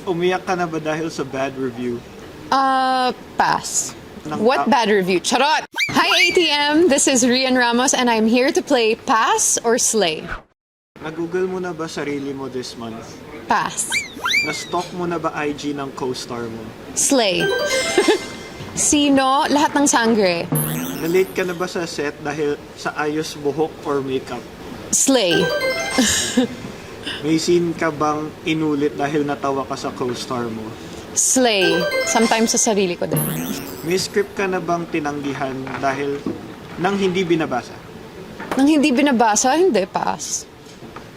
Umiyak ka na ba dahil sa bad review? Pass. What bad review? Charot! Hi ATM, this is Rhian Ramos and I'm here to play Pass or Slay. Nag-google mo na ba sarili mo this month? Pass. Na-stalk mo na ba IG ng co-star mo? Slay. Sino? Lahat ng sangre. Na-late ka na ba sa set dahil sa ayos buhok or makeup? Slay. May scene ka bang inulit dahil natawa ka sa co-star mo? Slay. Sometimes sa sarili ko din. May script ka na bang tinanggihan dahil nang hindi binabasa? Nang hindi binabasa, hindi. Pass.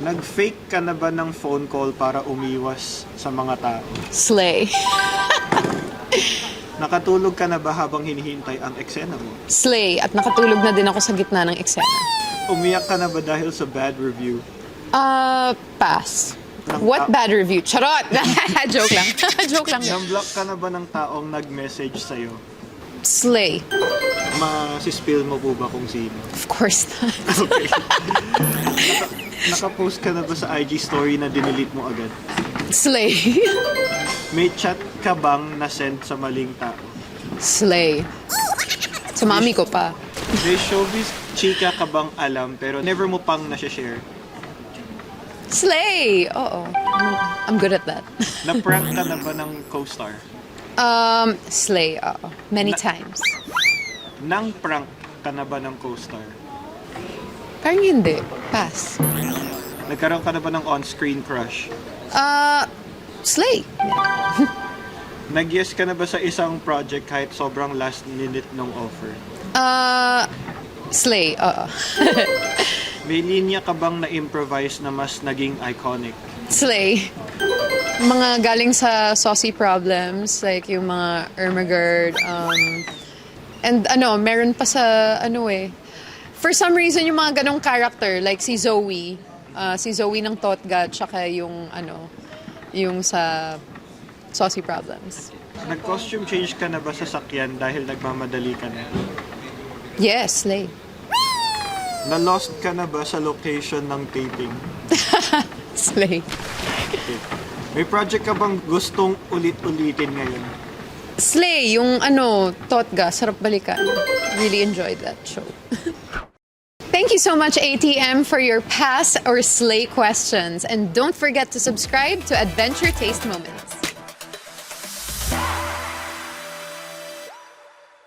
Nag-fake ka na ba ng phone call para umiwas sa mga tao? Slay. Nakatulog ka na ba habang hinihintay ang eksena mo? Slay. At nakatulog na din ako sa gitna ng eksena. Umiyak ka na ba dahil sa bad review? Pass. What bad review? Charot! Joke lang. Joke lang. Namblock ka na ba ng taong nag-message sa'yo? Slay. Masispill mo po ba kung sino? Of course not. Okay. Naka-post ka na ba sa IG story na dinelete mo agad? Slay. May chat ka bang na-send sa maling tao? Slay. Sa mami ko pa. May showbiz chika ka bang alam pero never mo pang nasi-share? Slay! Oo. I'm good at that. Na-prank ka na ba ng co-star? Slay. Oo. Many times. Nang prank ka na ba ng co-star? Parang hindi. Pass. Nagkaroon ka na ba ng on-screen crush? Slay. Nag-yes ka na ba sa isang project kahit sobrang last minute ng offer? Slay. Oo. May linya ka bang na-improvise na mas naging iconic? Slay. Mga galing sa saucy problems, like yung mga Ermagerd, and meron pa sa, for some reason, yung mga ganong character, like si Zoe ng Totga, tsaka yung sa saucy problems. Nag-costume change ka na ba sa sakyan dahil nagmamadali ka na? Yes, slay. Na-lost ka na ba sa location ng taping? Slay. Okay. May project ka bang gustong ulit-ulitin ngayon? Slay, yung Totga, sarap balikan. Really enjoyed that show. Thank you so much, ATM, for your pass or slay questions. And don't forget to subscribe to Adventure Taste Moments.